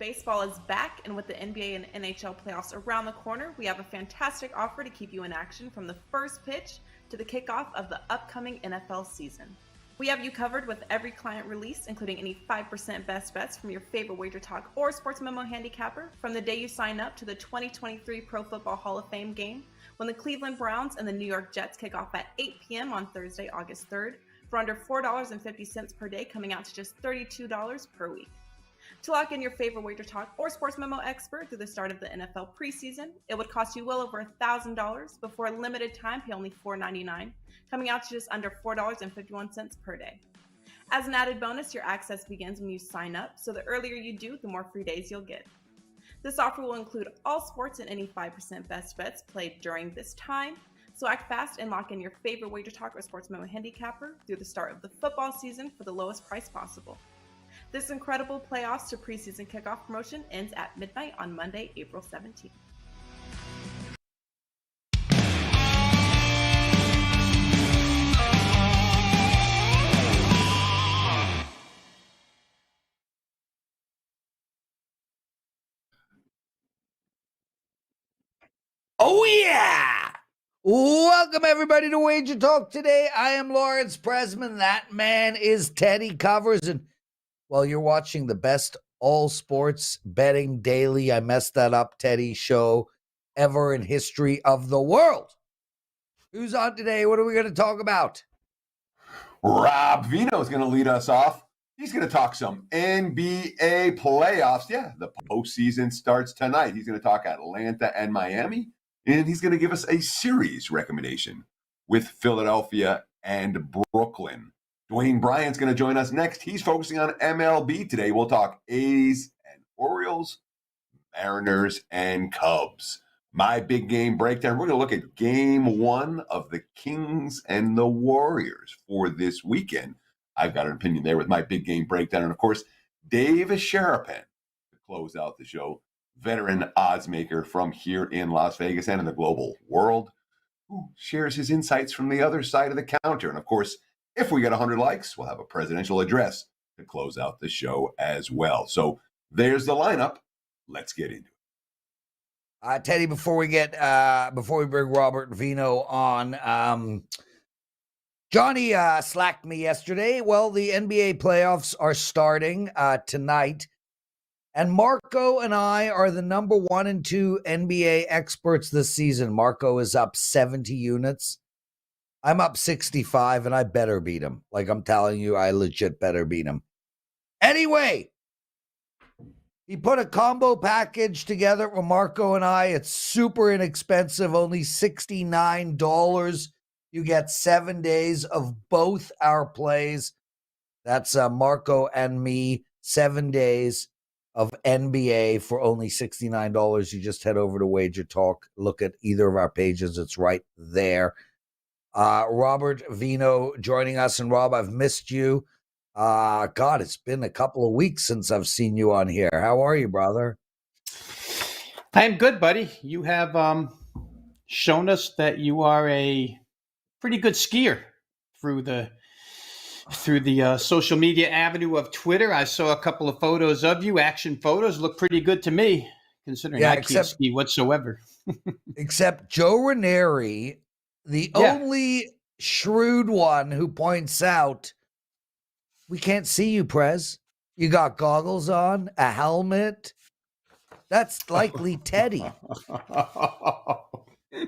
Baseball is back, and with the NBA and NHL playoffs around the corner, we have a fantastic offer to keep you in action from the first pitch to the kickoff of the upcoming NFL season. We have you covered with every client release, including any 5% best bets from your favorite WagerTalk or Sports Memo handicapper, from the day you sign up to the 2023 Pro Football Hall of Fame game, when the Cleveland Browns and the New York Jets kick off at 8 p.m. on Thursday, August 3rd, for under $4.50 per day, coming out to just $32 per week. To lock in your favorite WagerTalk or Sports Memo expert through the start of the NFL preseason, it would cost you well over $1,000. Before a limited time, pay only $4.99, coming out to just under $4.51 per day. As an added bonus, your access begins when you sign up, so the earlier you do, the more free days you'll get. This offer will include all sports and any 5% best bets played during this time, so act fast and lock in your favorite WagerTalk or Sports Memo handicapper through the start of the football season for the lowest price possible. This incredible playoffs to preseason kickoff promotion ends at midnight on Monday, April 17th. Oh, yeah! Welcome, everybody, to WagerTalk Today. I am Lawrence Pressman. That man is Teddy Covers. And, well, you're watching the best all-sports betting daily, I messed that up, Teddy, show ever in history of the world. Who's on today? What are we going to talk about? Rob Veno is going to lead us off. He's going to talk some NBA playoffs. Yeah, the postseason starts tonight. He's going to talk Atlanta and Miami. And he's going to give us a series recommendation with Philadelphia and Brooklyn. Dwayne Bryant's going to join us next. He's focusing on MLB today. We'll talk A's and Orioles, Mariners and Cubs. My big game breakdown. We're going to look at game one of the Kings and the Warriors for this weekend. I've got an opinion there with my big game breakdown. And, of course, Dave Sharapan to close out the show. Veteran odds maker from here in Las Vegas and in the global world, who shares his insights from the other side of the counter. And, of course, if we get 100 likes, we'll have a presidential address to close out the show as well. So there's the lineup. Let's get into it. Teddy, before we bring Robert Veno on, Johnny slacked me yesterday. Well, the NBA playoffs are starting tonight. And Marco and I are the number 1 and 2 NBA experts this season. Marco is up 70 units. I'm up 65, and I better beat him. Like, I'm telling you, I legit better beat him. Anyway, he put a combo package together with Marco and I. It's super inexpensive, only $69. You get 7 days of both our plays. That's Marco and me, 7 days of NBA for only $69. You just head over to WagerTalk, look at either of our pages. It's right there. Robert Veno joining us. And Rob, I've missed you. God, it's been a couple of weeks since I've seen you on here. How are you, brother? I'm good, buddy. You have shown us that you are a pretty good skier through the social media avenue of Twitter. I saw a couple of photos of you. Action photos look pretty good to me, considering I can't ski whatsoever. Except Joe Ranieri, the only shrewd one who points out, we can't see you, Prez. You got goggles on, a helmet. That's likely Teddy.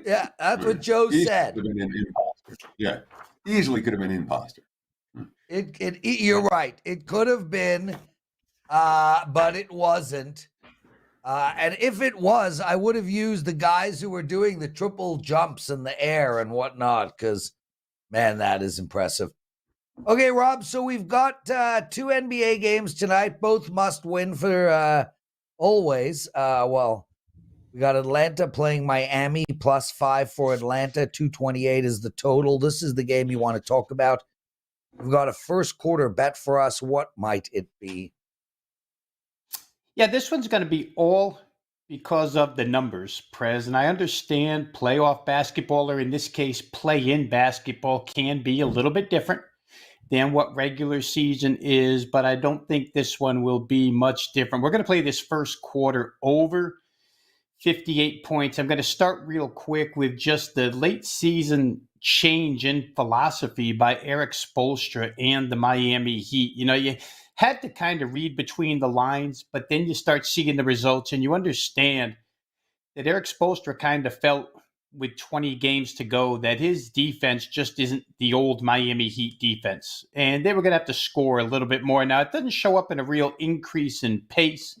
Yeah, that's what Joe said. Yeah, easily could have been an imposter. You're right. It could have been, but it wasn't. And if it was, I would have used the guys who were doing the triple jumps in the air and whatnot, because, man, that is impressive. Okay, Rob, so we've got 2 NBA games tonight, both must win for always. Well, we got Atlanta playing Miami, +5 for Atlanta, 228 is the total. This is the game you want to talk about. We've got a first quarter bet for us. What might it be? Yeah, this one's going to be all because of the numbers, Prez. And I understand playoff basketball, or in this case, play-in basketball, can be a little bit different. than what regular season is, but I don't think this one will be much different. We're going to play this first quarter over 58 points. I'm going to start real quick with just the late season change in philosophy by Eric Spoelstra and the Miami Heat. You had to kind of read between the lines, but then you start seeing the results and you understand that Eric Spoelstra kind of felt with 20 games to go that his defense just isn't the old Miami Heat defense. And they were going to have to score a little bit more. Now, it doesn't show up in a real increase in pace,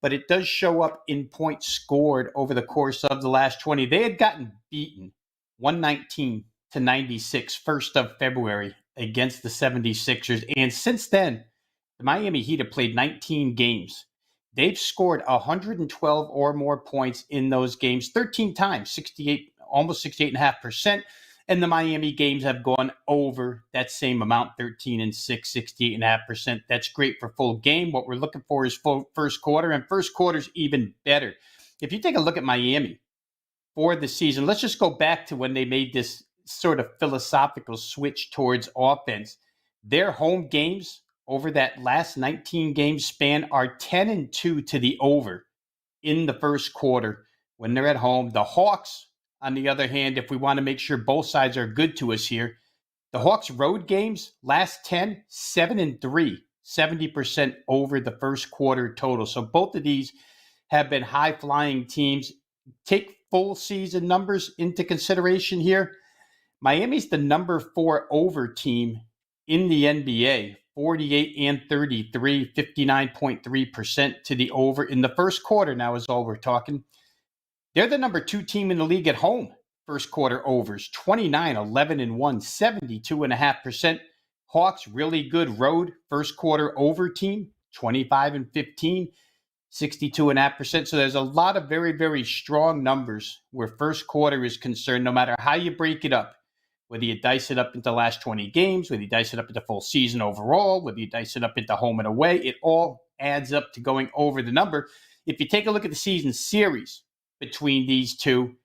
but it does show up in points scored over the course of the last 20. They had gotten beaten 119-96, 1st of February against the 76ers. And since then, the Miami Heat have played 19 games. They've scored 112 or more points in those games 13 times, 68, almost 68.5%. And the Miami games have gone over that same amount, 13-6, 68.5%. That's great for full game. What we're looking for is full first quarter, and first quarter's even better. If you take a look at Miami for the season, let's just go back to when they made this sort of philosophical switch towards offense. Their home games over that last 19 game span are 10-2 to the over in the first quarter when they're at home. The Hawks, on the other hand, if we want to make sure both sides are good to us here, the Hawks road games, last 10, 7-3, 70% over the first quarter total. So both of these have been high-flying teams. Take full season numbers into consideration here. Miami's the number 4 over team in the NBA, 48-33, 59.3% to the over in the first quarter now is all we're talking. They're the number 2 team in the league at home. First quarter overs, 29-11-1, 72.5%. Hawks, really good road first quarter over team, 25-15, 62.5%. So there's a lot of very, very strong numbers where first quarter is concerned, no matter how you break it up. Whether you dice it up into the last 20 games, whether you dice it up into full season overall, whether you dice it up into home and away, it all adds up to going over the number. If you take a look at the season series between these two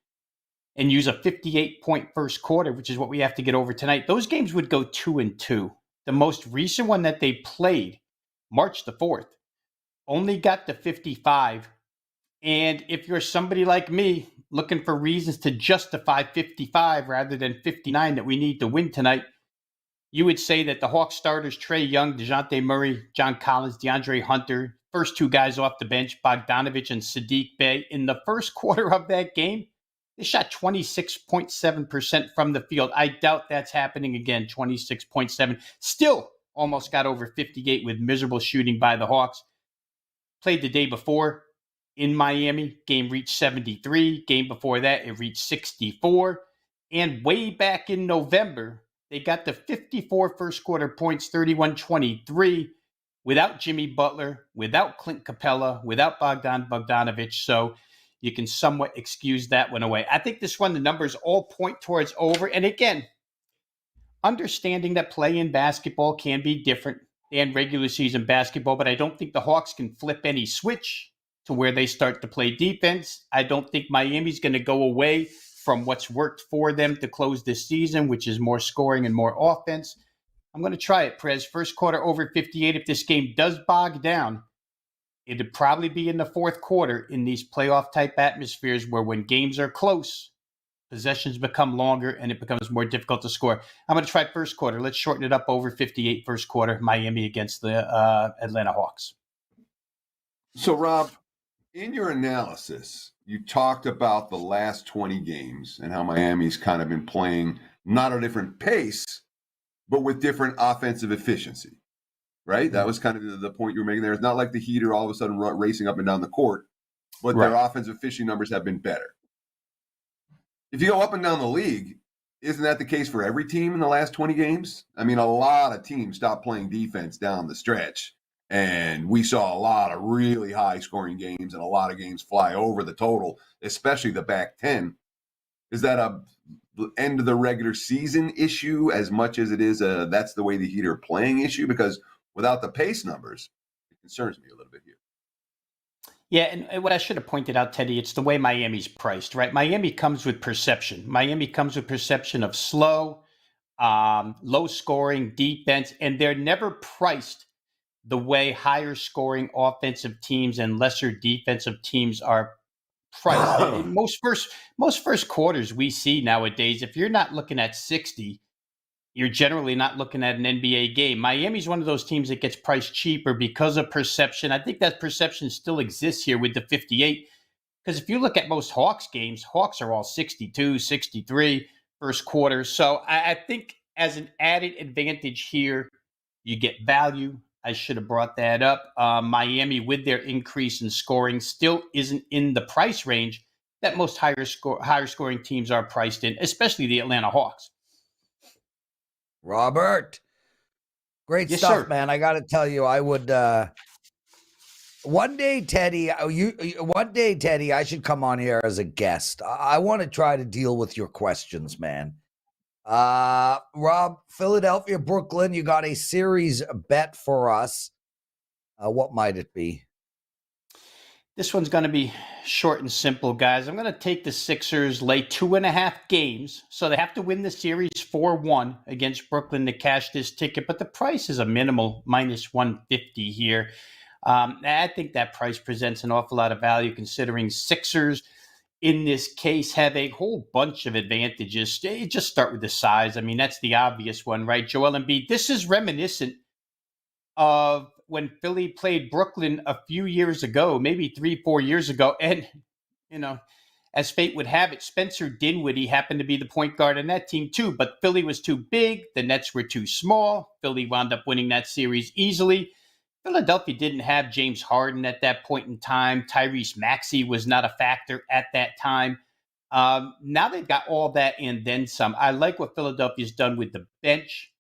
and use a 58-point first quarter, which is what we have to get over tonight, those games would go 2-2. The most recent one that they played, March the 4th, only got to 55. And if you're somebody like me looking for reasons to justify 55 rather than 59 that we need to win tonight, you would say that the Hawks starters, Trae Young, DeJounte Murray, John Collins, DeAndre Hunter, first 2 guys off the bench, Bogdanovich and Sadiq Bey, in the first quarter of that game, they shot 26.7% from the field. I doubt that's happening again, 26.7. Still almost got over 58 with miserable shooting by the Hawks. Played the day before in Miami, game reached 73. Game before that, it reached 64. And way back in November, they got to 54 first quarter points, 31-23, without Jimmy Butler, without Clint Capella, without Bogdanovich. So you can somewhat excuse that one away. I think this one, the numbers all point towards over. And again, understanding that play in basketball can be different than regular season basketball, but I don't think the Hawks can flip any switch to where they start to play defense. I don't think Miami's going to go away from what's worked for them to close this season, which is more scoring and more offense. I'm going to try it, Prez. First quarter over 58. If this game does bog down, it'd probably be in the fourth quarter in these playoff type atmospheres where when games are close, possessions become longer and it becomes more difficult to score. I'm going to try first quarter. Let's shorten it up over 58 first quarter, Miami against the Atlanta Hawks. So, Rob, in your analysis, you talked about the last 20 games and how Miami's kind of been playing not a different pace, but with different offensive efficiency, right? That was kind of the point you were making there. It's not like the Heat are all of a sudden racing up and down the court, but their offensive efficiency numbers have been better. If you go up and down the league, isn't that the case for every team in the last 20 games? I mean, a lot of teams stopped playing defense down the stretch. And we saw a lot of really high-scoring games and a lot of games fly over the total, especially the back 10. Is that a end of the regular season issue as much as it is that's the way the Heat are playing issue? Because without the pace numbers, it concerns me a little bit here. Yeah, and what I should have pointed out, Teddy, it's the way Miami's priced, right? Miami comes with perception. Miami comes with perception of slow, low scoring defense, and they're never priced the way higher scoring offensive teams and lesser defensive teams are priced. Most first quarters we see nowadays, if you're not looking at 60, you're generally not looking at an NBA game. Miami's one of those teams that gets priced cheaper because of perception. I think that perception still exists here with the 58. Because if you look at most Hawks games, Hawks are all 62, 63 first quarter. So I think as an added advantage here, you get value. I should have brought that up. Miami, with their increase in scoring, still isn't in the price range that most higher scoring teams are priced in, especially the Atlanta Hawks. Robert, great Yes, stuff, sir. man. I got to tell you, I would one day, Teddy. One day, Teddy, I should come on here as a guest. I want to try to deal with your questions, man. Rob, Philadelphia, Brooklyn. You got a series bet for us. What might it be? This one's going to be short and simple, guys. I'm going to take the Sixers, lay 2.5 games. So they have to win the series 4-1 against Brooklyn to cash this ticket. But the price is a minimal minus 150 here. I think that price presents an awful lot of value considering Sixers in this case have a whole bunch of advantages. Just start with the size. I mean, that's the obvious one, right? Joel Embiid. This is reminiscent of when Philly played Brooklyn a few years ago, maybe 3-4 years ago. And, as fate would have it, Spencer Dinwiddie happened to be the point guard on that team too. But Philly was too big. The Nets were too small. Philly wound up winning that series easily. Philadelphia didn't have James Harden at that point in time. Tyrese Maxey was not a factor at that time. Now they've got all that and then some. I like what Philadelphia's done with the bench,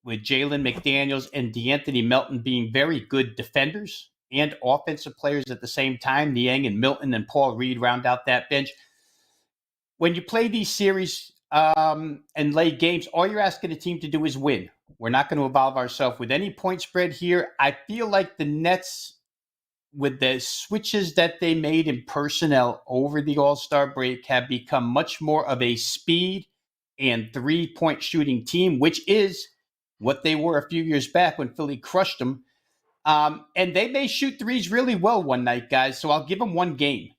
with Jalen McDaniels and DeAnthony Melton being very good defenders and offensive players at the same time. Niang and Milton and Paul Reed round out that bench. When you play these series and lay games, all you're asking a team to do is win. We're not going to involve ourselves with any point spread here. I feel like the Nets, with the switches that they made in personnel over the All-Star break, have become much more of a speed and three-point shooting team, which is what they were a few years back when Philly crushed them. And they may shoot threes really well one night, guys, so I'll give them one game.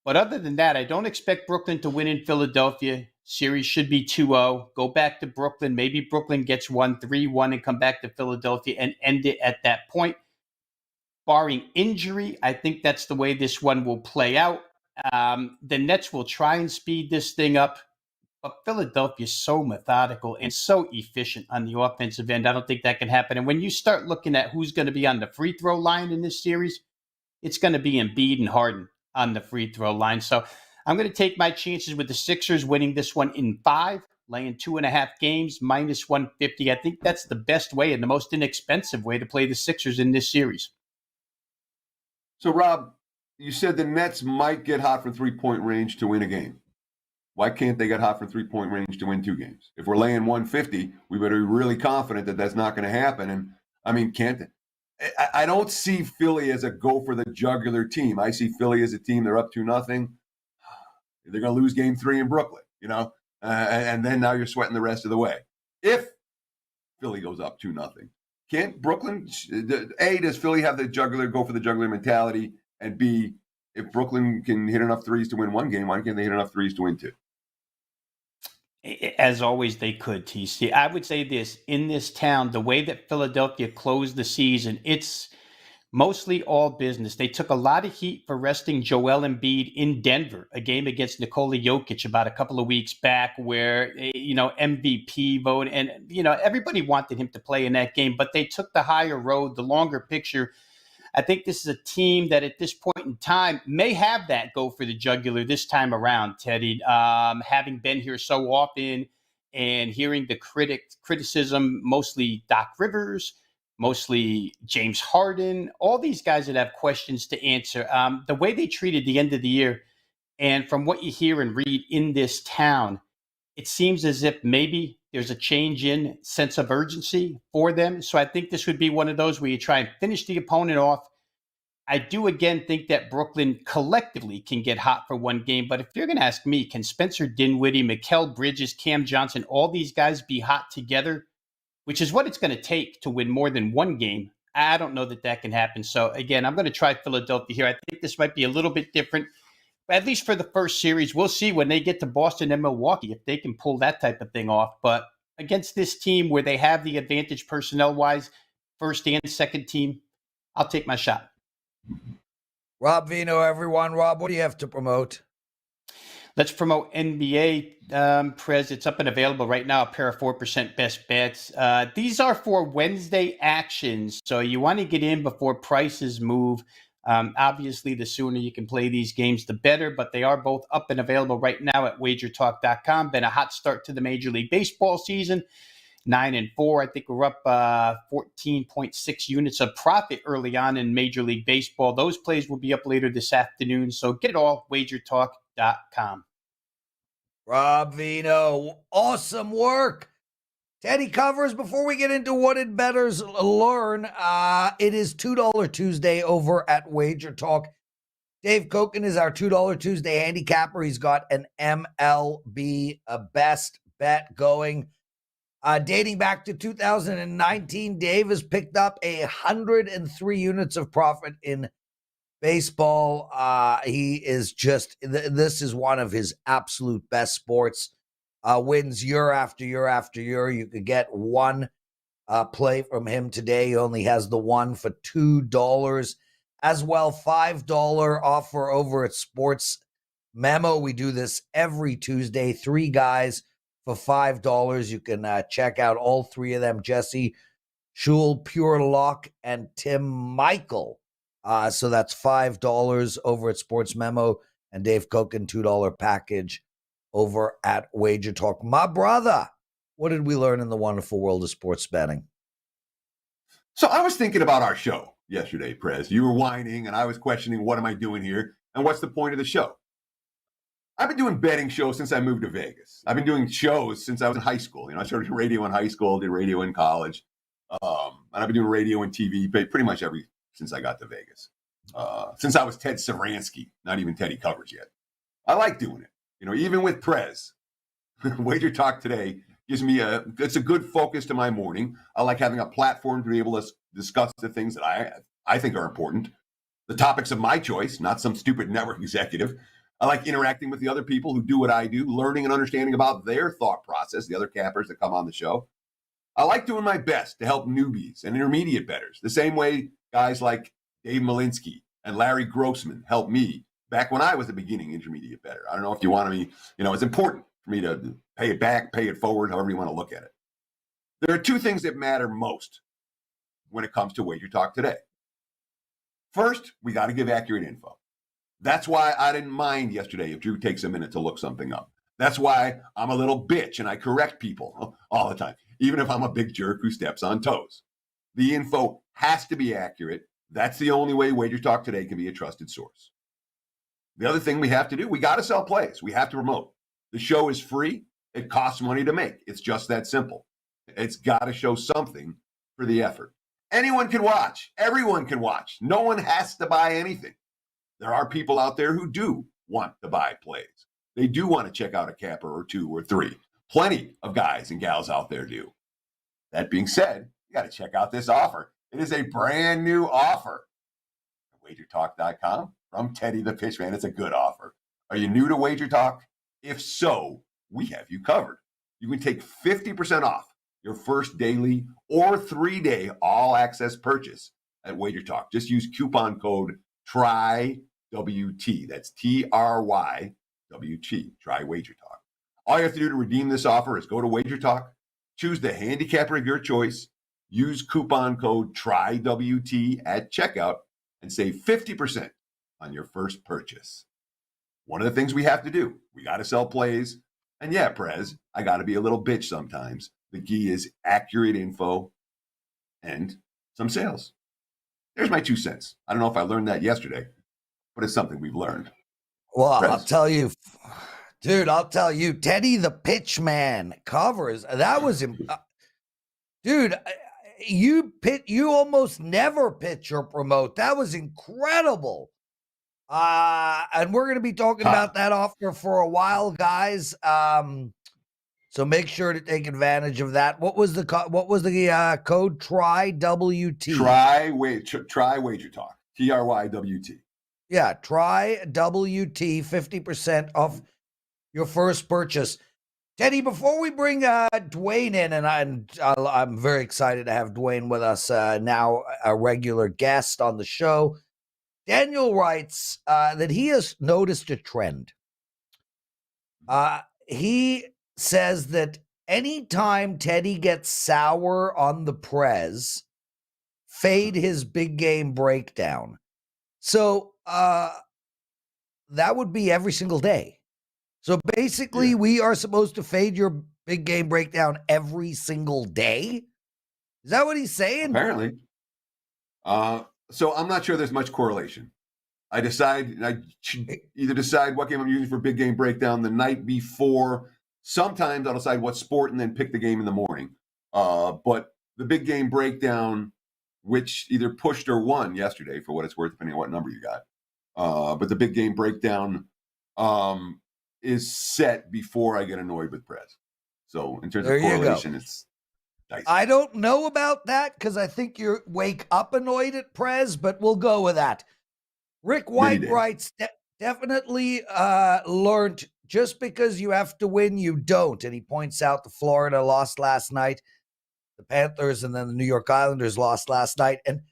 But other than that, I don't expect Brooklyn to win in Philadelphia. Series should be 2-0. Go back to Brooklyn. Maybe Brooklyn gets 3-1 and come back to Philadelphia and end it at that point. Barring injury, I think that's the way this one will play out. The Nets will try and speed this thing up. But Philadelphia is so methodical and so efficient on the offensive end. I don't think that can happen. And when you start looking at who's going to be on the free throw line in this series, it's going to be Embiid and Harden on the free throw line. So I'm going to take my chances with the Sixers winning this one in 5, laying 2.5 games, minus 150. I think that's the best way and the most inexpensive way to play the Sixers in this series. So, Rob, you said the Nets might get hot from three-point range to win a game. Why can't they get hot from three-point range to win 2 games? If we're laying 150, we better be really confident that that's not going to happen. And, I mean, can't they? I don't see Philly as a go-for-the-jugular team. I see Philly as a team, they're up 2-0. They're going to lose game 3 in Brooklyn, and then now you're sweating the rest of the way. If Philly goes up 2-0, can't Brooklyn, A, does Philly have the go-for-the-jugular mentality? And B, if Brooklyn can hit enough threes to win 1 game, why can't they hit enough threes to win 2? As always, they could, TC. I would say this, in this town, the way that Philadelphia closed the season, it's mostly all business. They took a lot of heat for resting Joel Embiid in Denver, a game against Nikola Jokic about a couple of weeks back where, MVP vote. And, everybody wanted him to play in that game, but they took the higher road, the longer picture. I think this is a team that at this point in time may have that go for the jugular this time around, Teddy. Having been here so often and hearing the criticism, mostly Doc Rivers, mostly James Harden, all these guys that have questions to answer. The way they treated the end of the year, and from what you hear and read in this town, it seems as if maybe there's a change in sense of urgency for them. So I think this would be one of those where you try and finish the opponent off, I do again think that Brooklyn collectively can get hot for one game. But if you're going to ask me, can Spencer Dinwiddie, Mikal Bridges, Cam Johnson, all these guys be hot together, which is what it's going to take to win more than one game? I don't know that can happen. So again, I'm going to try Philadelphia here. I think this might be a little bit different, at least for the first series. We'll see when they get to Boston and Milwaukee if they can pull that type of thing off. But against this team where they have the advantage personnel-wise, first and second team, I'll take my shot. Rob Veno, everyone. Rob, what do you have to promote? Let's promote NBA, Prez. It's up and available right now, a pair of 4% best bets. These are for Wednesday actions, so you want to get in before prices move. Obviously, the sooner you can play these games, the better, but they are both up and available right now at WagerTalk.com. Been a hot start to the Major League Baseball season. 9-4. I think we're up 14.6 units of profit early on in Major League Baseball. Those plays will be up later this afternoon. So get it all, WagerTalk.com. Rob Veno, awesome work. Teddy covers. Before we get into what did bettors learn, it is $2 Tuesday over at Wager Talk. Dave Koken is our $2 Tuesday handicapper. He's got an MLB best bet going. Dating back to 2019, Dave has picked up 103 units of profit in baseball. He is just, this is one of his absolute best sports. Wins year after year after year. You could get one play from him today. He only has the one for $2. As well, $5 offer over at Sports Memo. We do this every Tuesday. 3 guys for $5. You can check out all 3 of them, Jesse Schul, Pure Lock, and Tim Michael. So that's $5 over at Sports Memo, and Dave Koken, $2 package over at Wager Talk. My brother, what did we learn in the wonderful world of sports betting? So I was thinking about our show yesterday, Prez. You were whining, and I was questioning, what am I doing here? And what's the point of the show? I've been doing betting shows since I moved to Vegas. I've been doing shows since I was in high school. I started radio in high school, did radio in college. And I've been doing radio and TV pretty much since I got to Vegas. Since I was Ted Savransky, not even Teddy covers yet. I like doing it. Even with Prez, Wager Talk Today gives me it's a good focus to my morning. I like having a platform to be able to discuss the things that I think are important. The topics of my choice, not some stupid network executive. I like interacting with the other people who do what I do, learning and understanding about their thought process, the other cappers that come on the show. I like doing my best to help newbies and intermediate bettors, the same way guys like Dave Malinsky and Larry Grossman helped me back when I was a beginning intermediate bettor. I don't know if you want me, it's important for me to pay it back, pay it forward, however you want to look at it. There are 2 things that matter most when it comes to Wager Talk Today. First, we got to give accurate info. That's why I didn't mind yesterday if Drew takes a minute to look something up. That's why I'm a little bitch and I correct people all the time, even if I'm a big jerk who steps on toes. The info has to be accurate. That's the only way Wager Talk Today can be a trusted source. The other thing we have to do, we got to sell plays. We have to promote. The show is free. It costs money to make. It's just that simple. It's got to show something for the effort. Anyone can watch. Everyone can watch. No one has to buy anything. There are people out there who do want to buy plays. They do want to check out a capper or 2 or 3. Plenty of guys and gals out there do. That being said, you got to check out this offer. It is a brand new offer. WagerTalk.com from Teddy the Pitchman. It's a good offer. Are you new to Wager Talk? If so, we have you covered. You can take 50% off your first daily or 3-day all-access purchase at Wager Talk. Just use coupon code TRYWT. That's TRYWT. Try Wager Talk. All you have to do to redeem this offer is go to Wager Talk, choose the handicapper of your choice, use coupon code TRYWT at checkout, and save 50% on your first purchase. One of the things we have to do, we got to sell plays. And yeah, Prez, I got to be a little bitch sometimes. The key is accurate info and some sales. There's my 2 cents. I don't know if I learned that yesterday, but it's something we've learned. Well, Prez. I'll tell you, Teddy the Pitchman covers. That was, dude, you almost never pitch or promote. That was incredible. And we're going to be talking about that offer for a while, guys. So make sure to take advantage of that. What was the code? Try WT. Try WagerTalk. TRYWT. Yeah, try WT, 50% off your first purchase. Teddy, before we bring Dwayne in, and I'm very excited to have Dwayne with us now, a regular guest on the show. Daniel writes that he has noticed a trend. He says that anytime Teddy gets sour on the Prez, fade his big game breakdown. So that would be every single day. So basically, we are supposed to fade your big game breakdown every single day. Is that what he's saying? Apparently. So I'm not sure there's much correlation. I either decide what game I'm using for big game breakdown the night before. Sometimes I'll decide what sport and then pick the game in the morning. But the big game breakdown, which either pushed or won yesterday, for what it's worth, depending on what number you got. But the big game breakdown is set before I get annoyed with Prez. So in terms of correlation, it's nice. I don't know about that because I think you wake up annoyed at Prez, but we'll go with that. Rick White writes, definitely learned just because you have to win, you don't. And he points out the Florida lost last night, the Panthers, and then the New York Islanders lost last night. And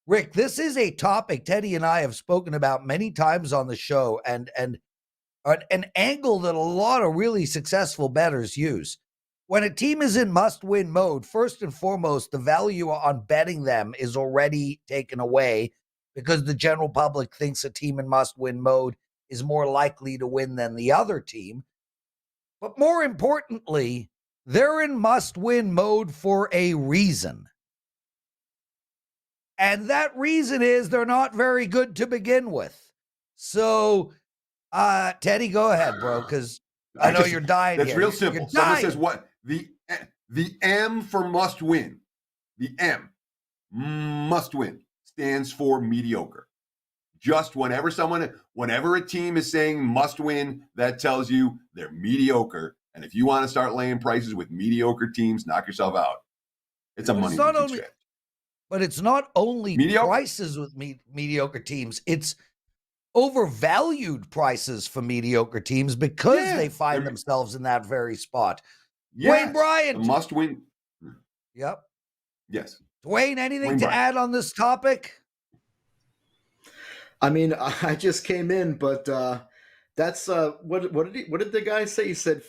Rick, this is a topic Teddy and I have spoken about many times on the show, and an angle that a lot of really successful bettors use. When a team is in must-win mode, first and foremost, the value on betting them is already taken away because the general public thinks a team in must-win mode is more likely to win than the other team. But more importantly, they're in must-win mode for a reason. And that reason is they're not very good to begin with. So, Teddy, go ahead, bro, because I know you're dying. That's here. real simple. Someone says what? The M for must win. The M, must win, stands for mediocre. Just whenever a team is saying must win, that tells you they're mediocre. And if you want to start laying prices with mediocre teams, knock yourself out. It's a money strategy. But it's not only prices with mediocre teams. It's overvalued prices for mediocre teams because they find themselves in that very spot. Dwayne Bryant. Must win. Yep. Yes. Dwayne, anything to add on this topic? I mean, I just came in, but that's what did the guy say? He said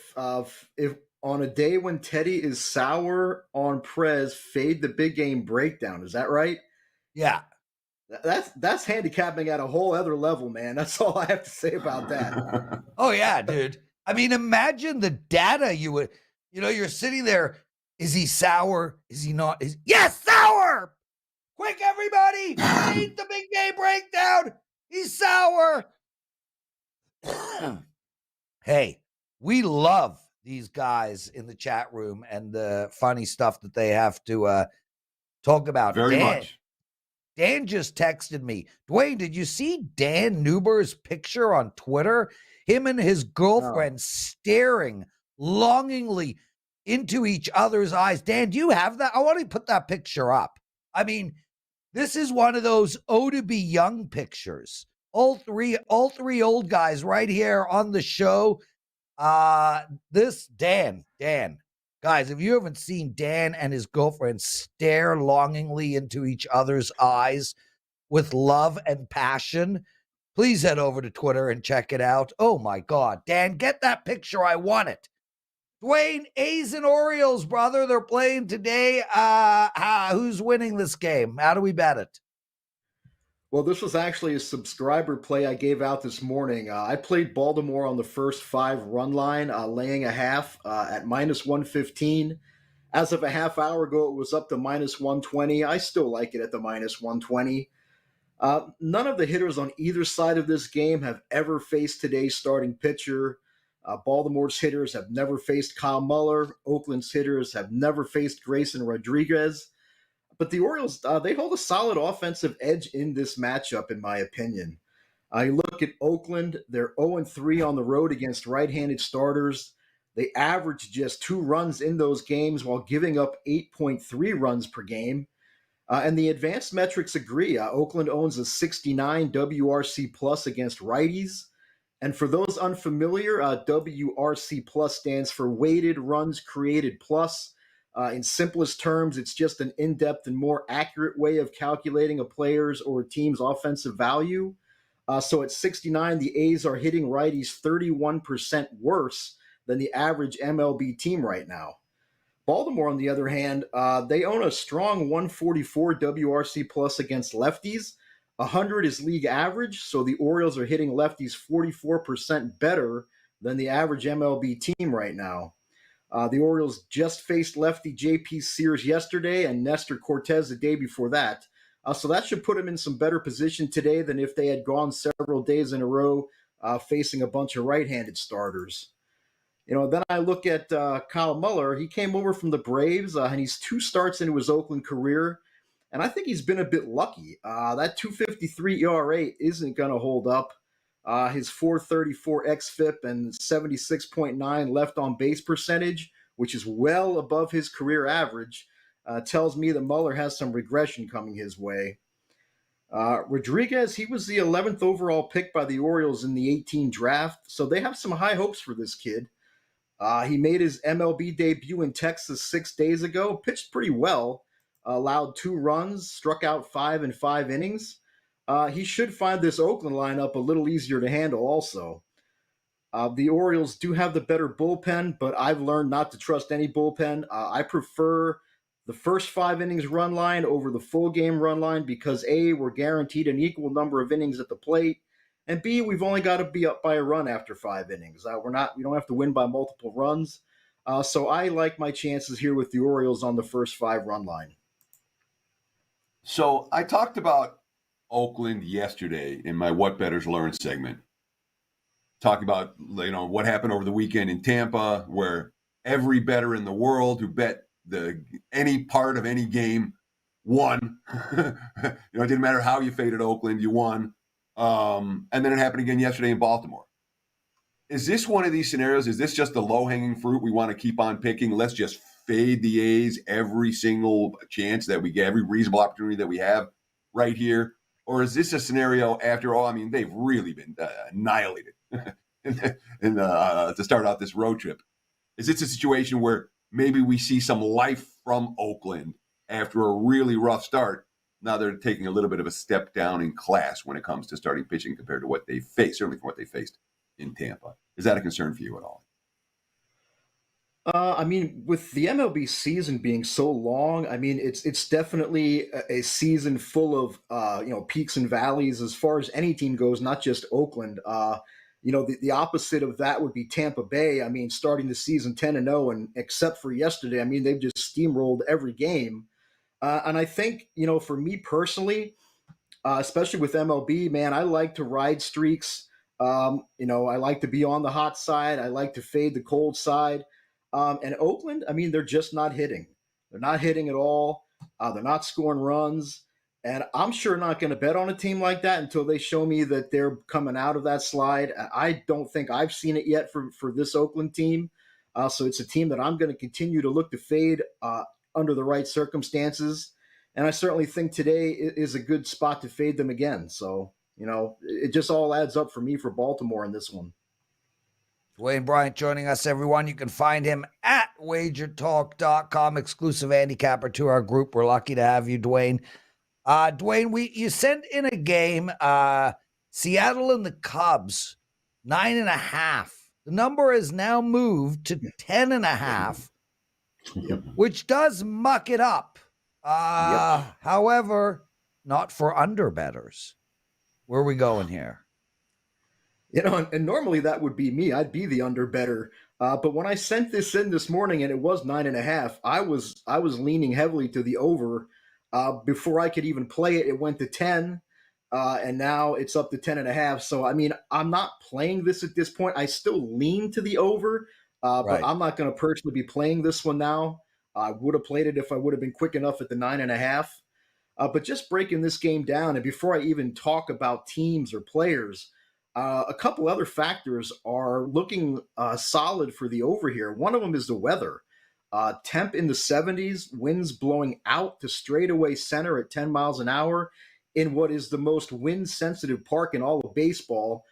if on a day when Teddy is sour on Prez, fade the big game breakdown. Is that right? Yeah. That's handicapping at a whole other level, man. That's all I have to say about that. Oh yeah, dude. I mean, imagine the data you would, you're sitting there. Is he sour? Is he not? Yes, sour! Quick, everybody! Read the big game breakdown. He's sour. Hey, we love these guys in the chat room and the funny stuff that they have to talk about. Very much. Dan just texted me. Dwayne, did you see Dan Newber's picture on Twitter? Him and his girlfriend staring longingly into each other's eyes. Dan, do you have that? I want to put that picture up. I mean, this is one of those oh to be young pictures. All three old guys right here on the show. This Dan. Guys, if you haven't seen Dan and his girlfriend stare longingly into each other's eyes with love and passion, please head over to Twitter and check it out. Oh my God, Dan, get that picture. I want it. Dwayne, A's and Orioles, brother, they're playing today. Who's winning this game? How do we bet it? Well, this was actually a subscriber play I gave out this morning. I played Baltimore on the first 5 run line, laying a half at minus 115. As of a half hour ago, it was up to minus 120. I still like it at the minus 120. None of the hitters on either side of this game have ever faced today's starting pitcher. Baltimore's hitters have never faced Kyle Muller. Oakland's hitters have never faced Grayson Rodriguez. But the Orioles, they hold a solid offensive edge in this matchup, in my opinion. You look at Oakland, they're 0-3 on the road against right-handed starters. They average just 2 runs in those games while giving up 8.3 runs per game. And the advanced metrics agree. Oakland owns a 69 WRC plus against righties. And for those unfamiliar, WRC plus stands for weighted runs created plus. In simplest terms, it's just an in-depth and more accurate way of calculating a player's or a team's offensive value. So at 69, the A's are hitting righties 31% worse than the average MLB team right now. Baltimore, on the other hand, they own a strong 144 WRC plus against lefties. 100 is league average, so the Orioles are hitting lefties 44% better than the average MLB team right now. The Orioles just faced lefty J.P. Sears yesterday and Nestor Cortez the day before that. So that should put them in some better position today than if they had gone several days in a row facing a bunch of right-handed starters. Then I look at Kyle Muller. He came over from the Braves, and he's 2 starts into his Oakland career, and I think he's been a bit lucky. That 2.53 ERA isn't going to hold up. His 4.34 xFIP and 76.9 left-on-base percentage, which is well above his career average, tells me that Muller has some regression coming his way. Rodriguez, he was the 11th overall pick by the Orioles in the 18 draft, so they have some high hopes for this kid. He made his MLB debut in Texas 6 days ago, pitched pretty well, allowed 2 runs, struck out 5 in 5 innings. He should find this Oakland lineup a little easier to handle also. The Orioles do have the better bullpen, but I've learned not to trust any bullpen. I prefer the first 5 innings run line over the full game run line because A, we're guaranteed an equal number of innings at the plate, and B, we've only got to be up by a run after 5 innings. We don't have to win by multiple runs. So I like my chances here with the Orioles on the first 5 run line. So I talked about Oakland yesterday in my What Bettors Learn segment, talking about what happened over the weekend in Tampa, where every bettor in the world who bet any part of any game won. It didn't matter how you faded Oakland, you won. And then it happened again yesterday in Baltimore. Is this one of these scenarios? Is this just the low-hanging fruit we want to keep on picking? Let's just fade the A's every single chance that we get, every reasonable opportunity that we have right here? Or is this a scenario after all? I mean, they've really been annihilated to start out this road trip. Is this a situation where maybe we see some life from Oakland after a really rough start? Now they're taking a little bit of a step down in class when it comes to starting pitching compared to what they faced, certainly from what they faced in Tampa. Is that a concern for you at all? With the MLB season being so long, it's definitely a season full of peaks and valleys as far as any team goes, not just Oakland. The opposite of that would be Tampa Bay. Starting the season 10-0, and except for yesterday, they've just steamrolled every game. And I think, for me personally, especially with MLB, man, I like to ride streaks. I like to be on the hot side. I like to fade the cold side. And Oakland, they're just not hitting. They're not hitting at all. They're not scoring runs. And I'm sure not going to bet on a team like that until they show me that they're coming out of that slide. I don't think I've seen it yet for this Oakland team. So it's a team that I'm going to continue to look to fade under the right circumstances. And I certainly think today is a good spot to fade them again. So, it just all adds up for me for Baltimore in this one. Dwayne Bryant joining us, everyone. You can find him at WagerTalk.com, exclusive handicapper to our group. We're lucky to have you, Dwayne. Dwayne, you sent in a game, Seattle and the Cubs, 9.5. The number has now moved to 10.5, which does muck it up. However, not for underbettors. Where are we going here? And normally that would be me. I'd be the underbetter. But when I sent this in this morning and it was 9.5, I was leaning heavily to the over. Before I could even play it, it went to 10, and now it's up to 10.5. So, I'm not playing this at this point. I still lean to the over, but I'm not going to personally be playing this one now. I would have played it if I would have been quick enough at the 9.5. But just breaking this game down, and before I even talk about teams or players, a couple other factors are looking solid for the over here. One of them is the weather. Temp in the 70s, winds blowing out to straightaway center at 10 miles an hour in what is the most wind-sensitive park in all of baseball.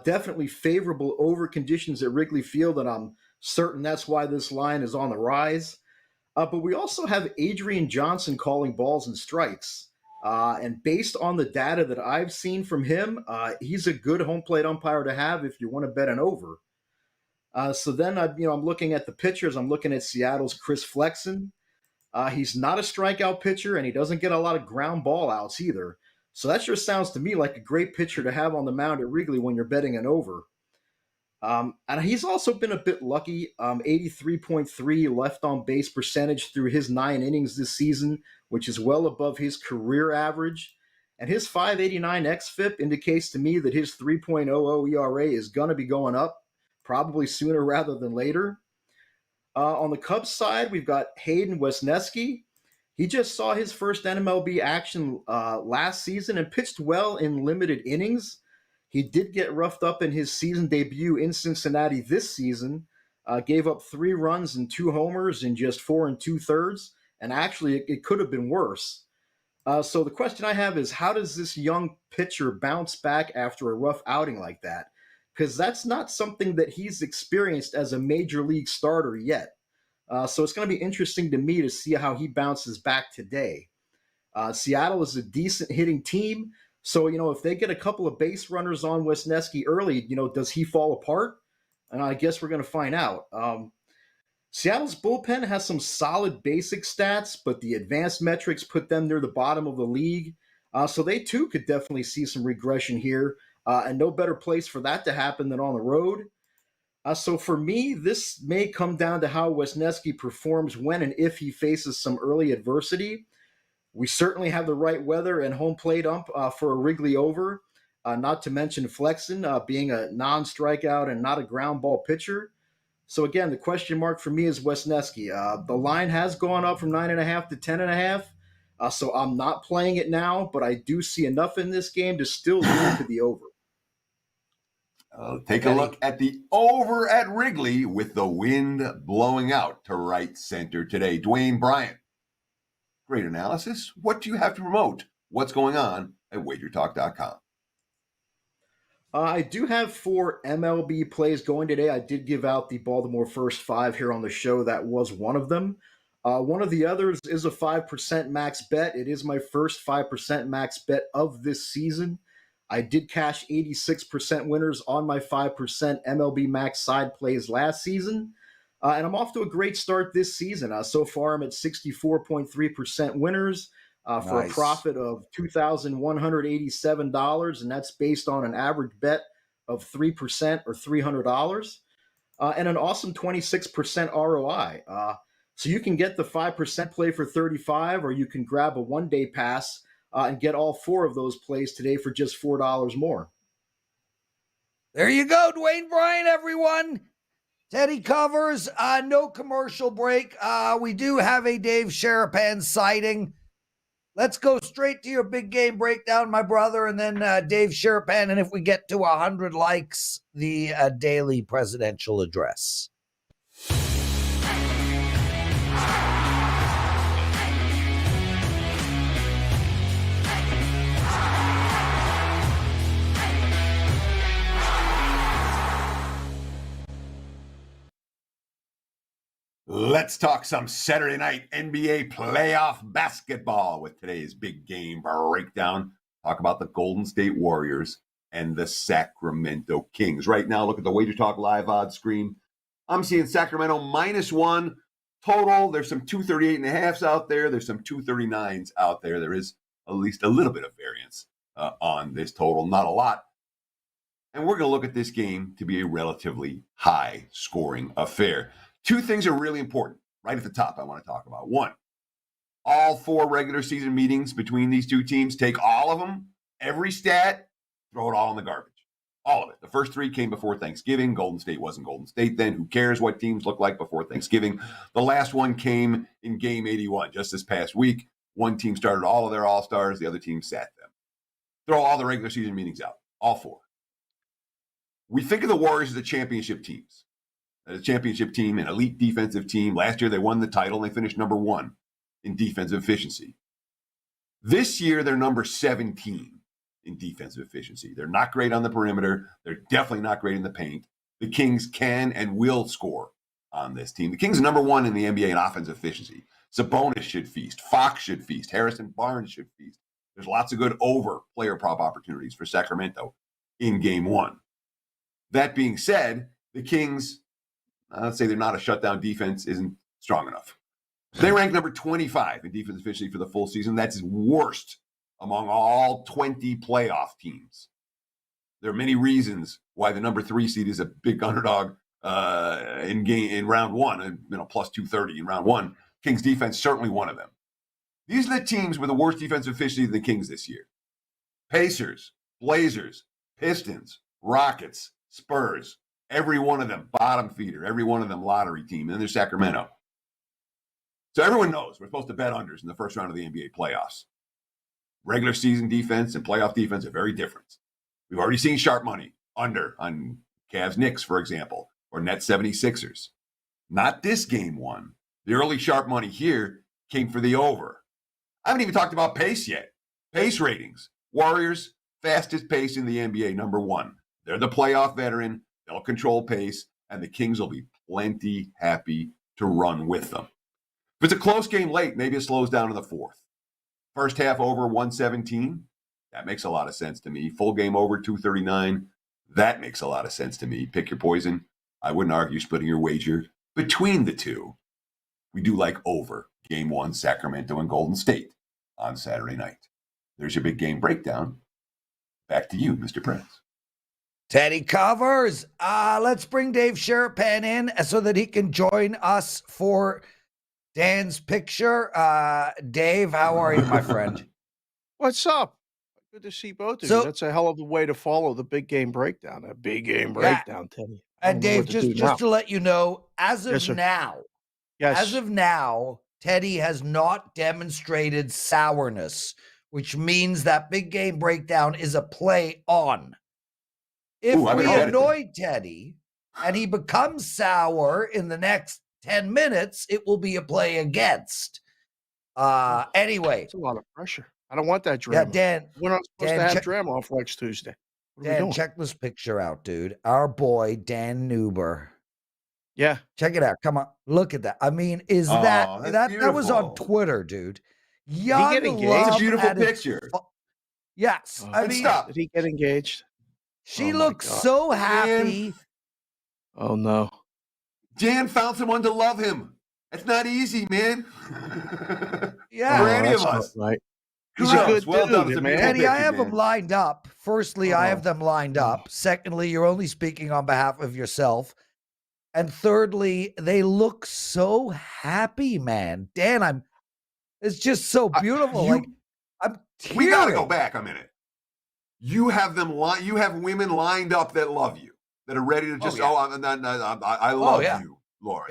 Definitely favorable over conditions at Wrigley Field, and I'm certain that's why this line is on the rise. But we also have Adrian Johnson calling balls and strikes. And based on the data that I've seen from him, he's a good home plate umpire to have if you want to bet an over. So then, I'm looking at the pitchers. I'm looking at Seattle's Chris Flexen. He's not a strikeout pitcher, and he doesn't get a lot of ground ball outs either. So that sure sounds to me like a great pitcher to have on the mound at Wrigley when you're betting an over. And he's also been a bit lucky. 83.3 left on base percentage through his 9 innings this season, which is well above his career average. And his 5.89 xFIP indicates to me that his 3.00 ERA is going to be going up, probably sooner rather than later. On the Cubs side, we've got Hayden Wesneski. He just saw his first MLB action last season and pitched well in limited innings. He did get roughed up in his season debut in Cincinnati this season, gave up 3 runs and 2 homers in just 4 2/3, and actually it could have been worse. So the question I have is, how does this young pitcher bounce back after a rough outing like that? Because that's not something that he's experienced as a major league starter yet. So it's going to be interesting to me to see how he bounces back today. Seattle is a decent hitting team. So, if they get a couple of base runners on Wesneski early, does he fall apart? And I guess we're going to find out. Seattle's bullpen has some solid basic stats, but the advanced metrics put them near the bottom of the league. So they too could definitely see some regression here. And no better place for that to happen than on the road. So for me, this may come down to how Wesneski performs when and if he faces some early adversity. We certainly have the right weather and home plate ump for a Wrigley over, not to mention Flexen being a non-strikeout and not a ground ball pitcher. So again, the question mark for me is Wesneski. The line has gone up from 9.5 to 10.5, so I'm not playing it now, but I do see enough in this game to still lean to the over. Take a look at the over at Wrigley with the wind blowing out to right center today. Dwayne Bryant. Great analysis. What do you have to promote? What's going on at WagerTalk.com? I do have 4 MLB plays going today. I did give out the Baltimore first 5 here on the show. That was one of them. One of the others is a 5% max bet. It is my first 5% max bet of this season. I did cash 86% winners on my 5% MLB max side plays last season. And I'm off to a great start this season. So far, I'm at 64.3% winners for a profit of $2,187. And that's based on an average bet of 3% or $300 and an awesome 26% ROI. So you can get the 5% play for $35, or you can grab a one-day pass and get all 4 of those plays today for just $4 more. There you go, Dwayne Bryant, everyone. Teddy covers, no commercial break. We do have a Dave Sharapan sighting. Let's go straight to your big game breakdown, my brother, and then Dave Sharapan, and if we get to 100 likes, the daily presidential address. Let's talk some Saturday night NBA playoff basketball with today's big game breakdown. Talk about the Golden State Warriors and the Sacramento Kings. Right now, look at the WagerTalk live odds screen. I'm seeing Sacramento -1 total. There's some 238.5s out there. There's some 239s out there. There is at least a little bit of variance on this total, not a lot. And we're going to look at this game to be a relatively high-scoring affair. 2 things are really important right at the top I want to talk about. 1, all 4 regular season meetings between these 2 teams, take all of them, every stat, throw it all in the garbage. All of it. The first three came before Thanksgiving. Golden State wasn't Golden State then. Who cares what teams look like before Thanksgiving? The last one came in game 81, just this past week. One team started all of their All-Stars. The other team sat them. Throw all the regular season meetings out. All four. We think of the Warriors as the championship teams. A championship team, an elite defensive team. Last year they won the title and they finished number 1 in defensive efficiency. This year they're number 17 in defensive efficiency. They're not great on the perimeter. They're definitely not great in the paint. The Kings can and will score on this team. The Kings are number 1 in the NBA in offensive efficiency. Sabonis should feast. Fox should feast. Harrison Barnes should feast. There's lots of good over player prop opportunities for Sacramento in game 1. That being said, the Kings, let's say they're not a shutdown defense, isn't strong enough. They rank number 25 in defense efficiency for the full season. That's worst among all 20 playoff teams. There are many reasons why the number 3 seed is a big underdog in round 1, plus 230 in round 1. Kings defense certainly one of them. These are the teams with the worst defensive efficiency than the Kings this year. Pacers, Blazers, Pistons, Rockets, Spurs, every one of them bottom feeder, every one of them lottery team, and then there's Sacramento. So everyone knows we're supposed to bet unders in the first round of the NBA playoffs. Regular season defense and playoff defense are very different. We've already seen sharp money under on Cavs Knicks, for example, or Nets 76ers. Not this game 1. The early sharp money here came for the over. I haven't even talked about pace yet. Pace ratings. Warriors, fastest pace in the NBA, number 1. They're the playoff veteran. They'll control pace, and the Kings will be plenty happy to run with them. If it's a close game late, maybe it slows down in the fourth. First half over 117, that makes a lot of sense to me. Full game over 239, that makes a lot of sense to me. Pick your poison. I wouldn't argue splitting your wager between the two. We do like over game 1, Sacramento and Golden State on Saturday night. There's your big game breakdown. Back to you, Mr. Prez. Teddy covers. Let's bring Dave Sharapan in so that he can join us for Dan's picture. Dave, how are you, my friend? What's up? Good to see both of you. That's a hell of a way to follow the big game breakdown. A big game breakdown, Teddy. And Dave, just to let you know, as of now, Teddy has not demonstrated sourness, which means that big game breakdown is a play on. If we annoy Teddy and he becomes sour in the next 10 minutes, it will be a play against. Anyway. It's a lot of pressure. I don't want that drama. Yeah, Dan. We're not supposed to have drama off next Tuesday. Dan, check this picture out, dude. Our boy, Dan Neuber. Yeah. Check it out. Come on. Look at that. I mean, that was on Twitter, dude. Young Did he get engaged? It's a beautiful picture. Yes. Did he get engaged? She looks so happy. Oh, no. Dan found someone to love him. It's not easy, man. Yeah. For any of us. Right. He's a good dude, man. Eddie, I have them lined up. Firstly, I have them lined up. Secondly, you're only speaking on behalf of yourself. And thirdly, they look so happy, man. Dan, it's just so beautiful. I'm tearing. We got to go back a minute. You have you have women lined up that love you, that are ready to just, I love you, Laura.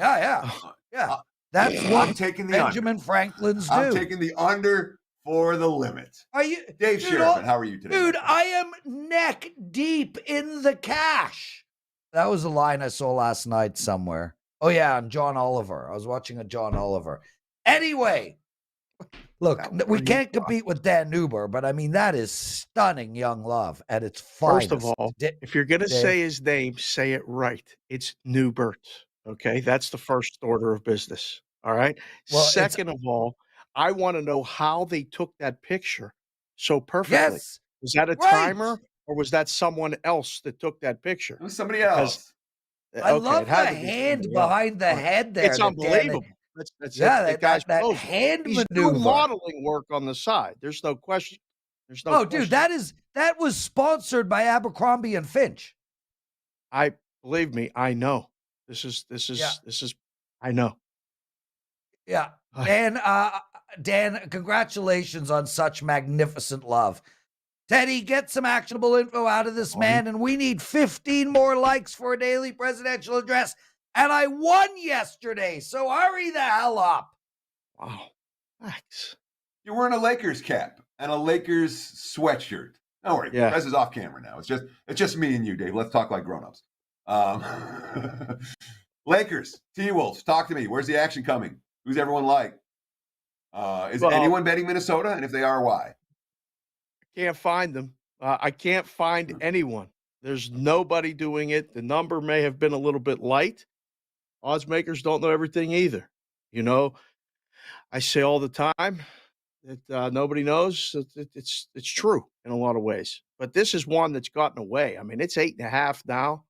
Yeah. That's what I'm taking the Benjamin under. Franklin's do. I'm taking the under for the limit. Are you, Dave Sharapan, how are you today? Dude, I am neck deep in the cash. That was a line I saw last night somewhere. Oh, yeah, on John Oliver. I was watching a John Oliver. Anyway, look, we can't compete with Dan Neuber, but I mean, that is stunning young love at its finest. First of all, if you're going to say his name, say it right. It's Neubert. Okay, that's the first order of business. All right. Well, second of all, I want to know how they took that picture so perfectly. Yes. Was that a timer or was that someone else that took that picture? It was somebody else. I love the hand behind the head there. It's unbelievable. That's that hand He's maneuver. doing modeling work on the side. There's no question. There's no question. Dude, that was sponsored by Abercrombie and Finch. Believe me, I know. This is I know. Yeah. Dan, congratulations on such magnificent love. Teddy, get some actionable info out of this man, and we need 15 more likes for a daily presidential address. And I won yesterday, so hurry the hell up. Wow. Thanks. You're wearing a Lakers cap and a Lakers sweatshirt. Don't worry, Yeah. Prez is off camera now. It's just me and you, Dave. Let's talk like grown-ups. Lakers, T-Wolves, talk to me. Where's the action coming? Who's everyone like? Is anyone betting Minnesota? And if they are, why? Can't find them. I can't find anyone. There's nobody doing it. The number may have been a little bit light. Odds makers don't know everything either. You know, I say all the time that nobody knows. It's true in a lot of ways. But this is one that's gotten away. I mean, it's 8.5 now,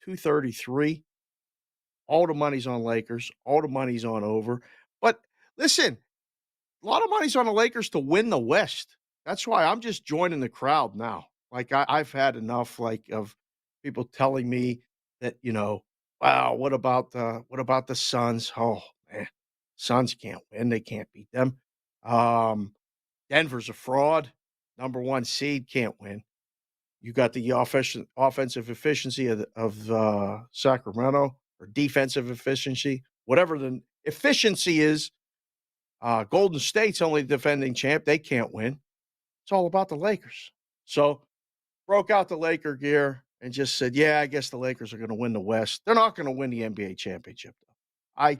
233. All the money's on Lakers. All the money's on over. But listen, a lot of money's on the Lakers to win the West. That's why I'm just joining the crowd now. Like I've had enough of people telling me that, wow, what about the Suns? Oh man, Suns can't win. They can't beat them. Denver's a fraud. Number 1 seed can't win. You got the offensive efficiency of Sacramento, or defensive efficiency, whatever the efficiency is. Golden State's only defending champ. They can't win. It's all about the Lakers. So broke out the Laker gear and just said, yeah, I guess the Lakers are going to win the West. They're not going to win the NBA championship, though.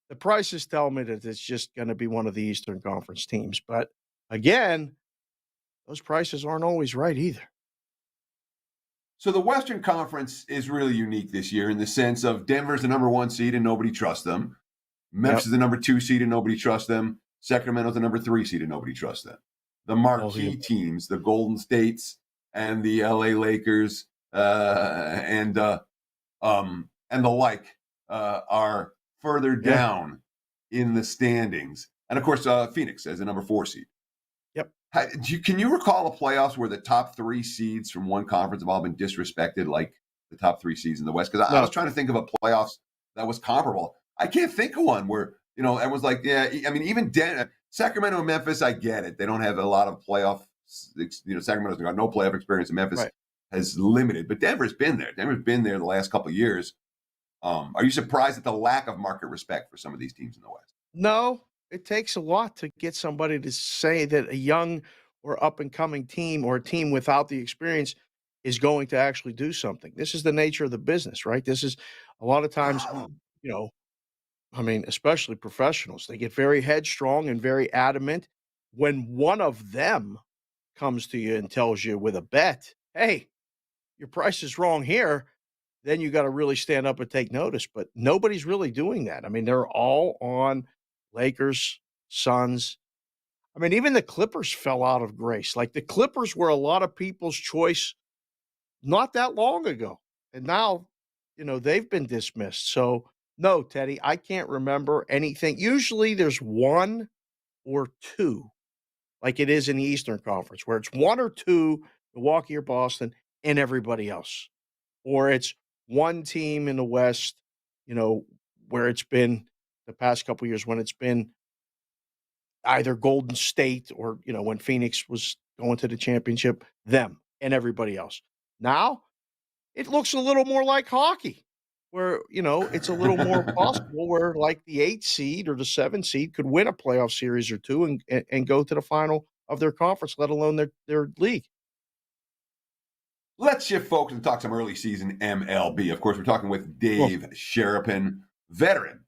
The prices tell me that it's just going to be one of the Eastern Conference teams. But again, those prices aren't always right either. So the Western Conference is really unique this year in the sense of Denver's the number 1 seed and nobody trusts them. Memphis is the number 2 seed and nobody trusts them. Sacramento's the number 3 seed and nobody trusts them. The marquee teams, the Golden States and the LA Lakers and the like are further down in the standings. And of course, Phoenix as the number 4 seed. Yep. Can you recall the playoffs where the top 3 seeds from one conference have all been disrespected, like the top 3 seeds in the West? Because I was trying to think of a playoffs that was comparable. I can't think of one where, everyone's like, yeah, I mean, even Sacramento and Memphis, I get it. They don't have a lot of playoff, Sacramento's got no playoff experience, and Memphis has limited. But Denver's been there. Denver's been there the last couple of years. Are you surprised at the lack of market respect for some of these teams in the West? No, it takes a lot to get somebody to say that a young or up-and-coming team or a team without the experience is going to actually do something. This is the nature of the business, right? This is a lot of times, especially professionals, they get very headstrong and very adamant. When one of them comes to you and tells you with a bet, hey, your price is wrong here, then you got to really stand up and take notice. But nobody's really doing that. I mean, they're all on Lakers, Suns. I mean, even the Clippers fell out of grace. Like the Clippers were a lot of people's choice not that long ago. And now, they've been dismissed. So, no, Teddy, I can't remember anything. Usually there's 1 or 2, like it is in the Eastern Conference, where it's 1 or 2, Milwaukee or Boston, and everybody else. Or it's 1 team in the West, where it's been the past couple of years when it's been either Golden State or, when Phoenix was going to the championship, them and everybody else. Now, it looks a little more like hockey, where, it's a little more possible where like the 8 seed or the 7 seed could win a playoff series or 2 and go to the final of their conference, let alone their league. Let's shift focus and talk some early season MLB. Of course, we're talking with Dave Sharapan, veteran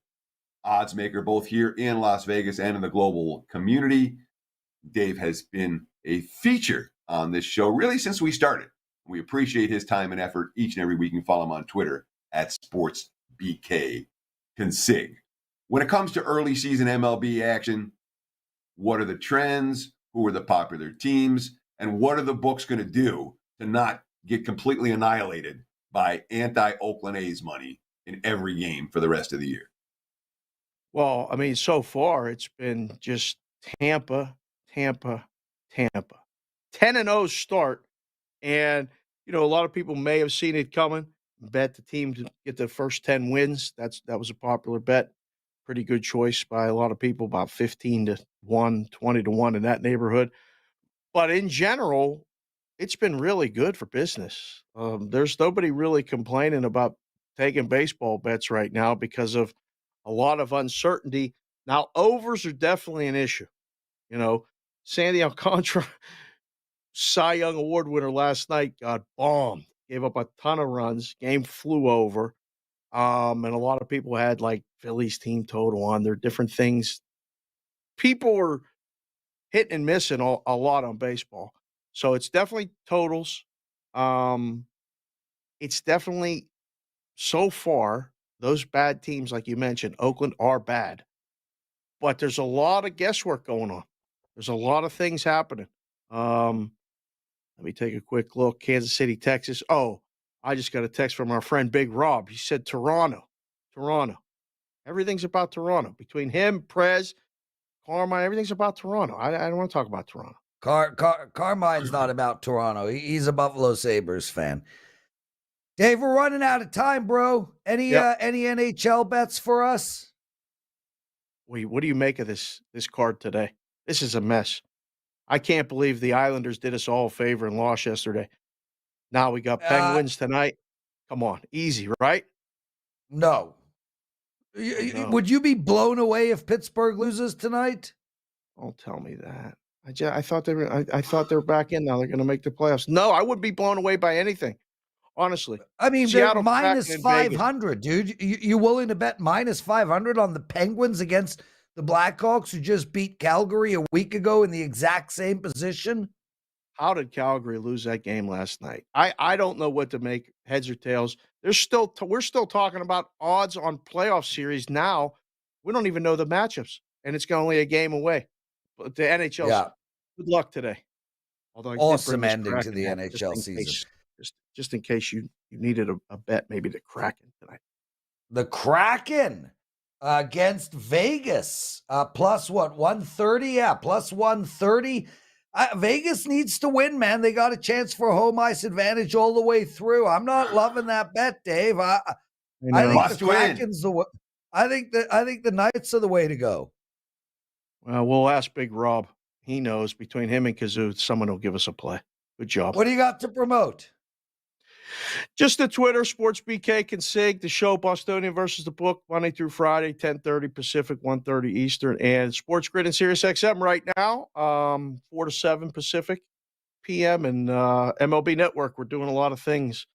odds maker, both here in Las Vegas and in the global community. Dave has been a feature on this show really since we started. We appreciate his time and effort each and every week. You can follow him on Twitter at SportsBKConsig. When it comes to early season MLB action, what are the trends? Who are the popular teams? And what are the books going to do to not get completely annihilated by anti-Oakland A's money in every game for the rest of the year? Well, I mean, so far it's been just Tampa. 10-0 start. And, a lot of people may have seen it coming, bet the team to get the first 10 wins. That was a popular bet. Pretty good choice by a lot of people, about 15-1, 20-1 in that neighborhood. But in general, it's been really good for business. There's nobody really complaining about taking baseball bets right now because of a lot of uncertainty. Now, overs are definitely an issue. You know, Sandy Alcantara, Cy Young Award winner last night, got bombed, gave up a ton of runs, game flew over. And a lot of people had like Phillies team total on there, different things. People are hitting and missing a lot on baseball. So it's definitely totals. Um, it's definitely so far, those bad teams, like you mentioned, Oakland are bad. But there's a lot of guesswork going on. There's a lot of things happening. Let me take a quick look. Kansas City, Texas. Oh, I just got a text from our friend Big Rob. He said Toronto. Toronto. Everything's about Toronto. Between him, Prez, Carmine, everything's about Toronto. I don't want to talk about Toronto. Carmine's not about Toronto. He's a Buffalo Sabres fan. Dave, we're running out of time, bro. Any NHL bets for us? Wait, what do you make of this card today? This is a mess. I can't believe the Islanders did us all a favor and lost yesterday. Now we got Penguins tonight. Come on, easy, right? No. Would you be blown away if Pittsburgh loses tonight? Don't tell me that. I thought they were. I thought they were back in. Now they're going to make the playoffs. No, I wouldn't be blown away by anything. Honestly, I mean, Seattle they're minus 500, dude. You willing to bet minus 500 on the Penguins against the Blackhawks, who just beat Calgary a week ago in the exact same position? How did Calgary lose that game last night? I don't know what to make, heads or tails. We're still talking about odds on playoff series now. We don't even know the matchups, and it's only a game away. But the NHL, good luck today. Although awesome ending to the NHL season. Just in case you needed a bet, maybe the Kraken tonight. The Kraken against Vegas, plus what, 130? Yeah, plus 130. Vegas needs to win, man. They got a chance for home ice advantage all the way through. I'm not loving that bet, Dave. I think the Kraken's the way. I think the Knights are the way to go. Well, we'll ask Big Rob. He knows. Between him and Kazoo, someone will give us a play. Good job. What do you got to promote? Just the Twitter, Sports BK Consig, the show Bostonian versus the Book, Monday through Friday, 10:30 Pacific, 1:30 Eastern, and Sports Grid and Sirius XM right now, 4 to 7 Pacific PM, and MLB Network. We're doing a lot of things,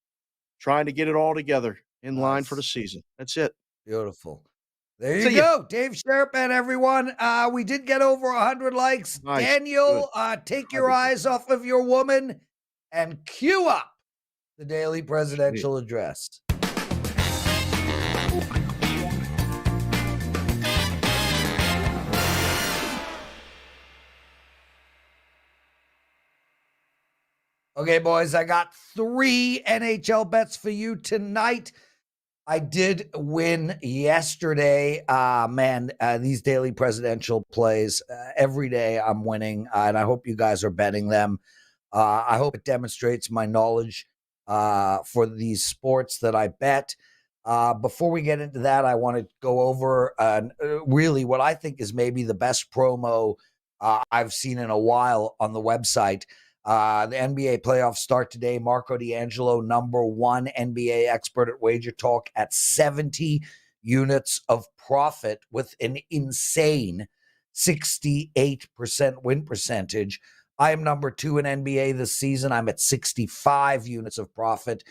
trying to get it all together in line for the season. That's it. Beautiful. There you go. Dave Sharapan, everyone. We did get over 100 likes. Nice. Daniel, take your eyes off of your woman and cue up the daily presidential address. Okay, boys, I got 3 NHL bets for you tonight. I did win yesterday. These daily presidential plays, every day I'm winning, and I hope you guys are betting them. I hope it demonstrates my knowledge for these sports that I bet. Before we get into that, I want to go over really what I think is maybe the best promo I've seen in a while on the website. The NBA playoffs start today. Marco D'Angelo, number 1 NBA expert at WagerTalk, at 70 units of profit with an insane 68% win percentage. I am number 2 in NBA this season. I'm at 65 units of profit.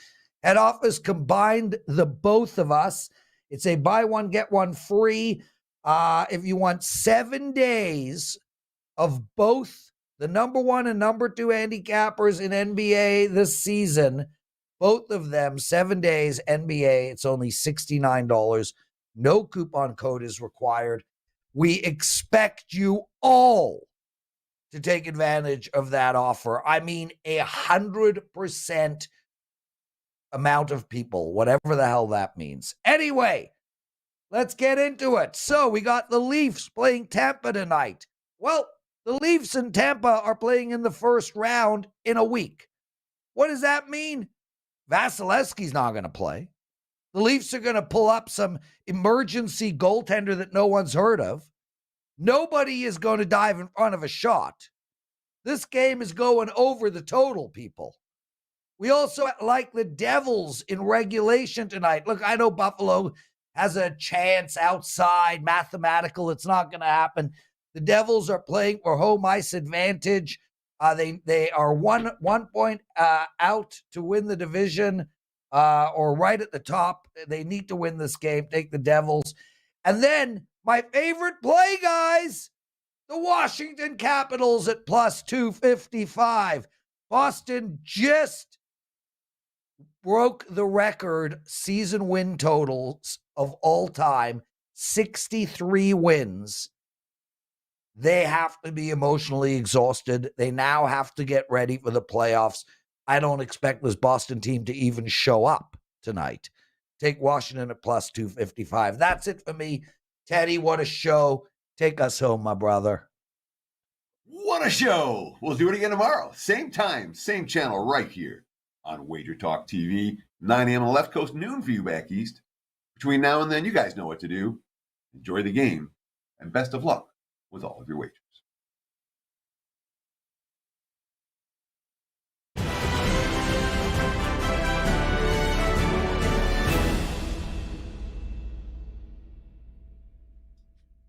Head office combined the both of us. It's a buy one, get one free. If you want 7 days of both the number 1 and number 2 handicappers in NBA this season, both of them, 7 days, NBA, it's only $69. No coupon code is required. We expect you all to take advantage of that offer. I mean, 100% amount of people, whatever the hell that means. Anyway, let's get into it. So we got the Leafs playing Tampa tonight. Well, the Leafs and Tampa are playing in the first round in a week. What does that mean? Vasilevsky's not going to play. The Leafs are going to pull up some emergency goaltender that no one's heard of. Nobody is going to dive in front of a shot. This game is going over the total, people. We also like the Devils in regulation tonight. Look, I know Buffalo has a chance outside, mathematical. It's not going to happen. The Devils are playing for home ice advantage. They are one point out to win the division, or right at the top. They need to win this game. Take the Devils. And then my favorite play, guys, the Washington Capitals at plus 255. Boston just broke the record season win totals of all time, 63 wins. They have to be emotionally exhausted. They now have to get ready for the playoffs. I don't expect this Boston team to even show up tonight. Take Washington at plus 255. That's it for me. Teddy, what a show. Take us home, my brother. What a show. We'll do it again tomorrow. Same time, same channel right here on WagerTalk TV. 9 a.m. on the left coast, noon for you back east. Between now and then, you guys know what to do. Enjoy the game, and best of luck with all of your wagers.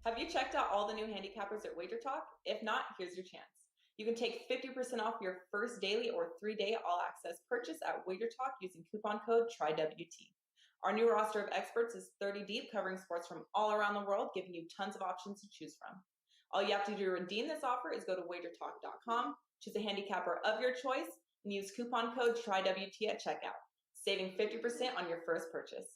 Have you checked out all the new handicappers at WagerTalk? If not, here's your chance. You can take 50% off your first daily or 3-day all-access purchase at WagerTalk using coupon code TRYWT. Our new roster of experts is 30 deep, covering sports from all around the world, giving you tons of options to choose from. All you have to do to redeem this offer is go to WagerTalk.com, choose a handicapper of your choice, and use coupon code TRYWT at checkout, saving 50% on your first purchase.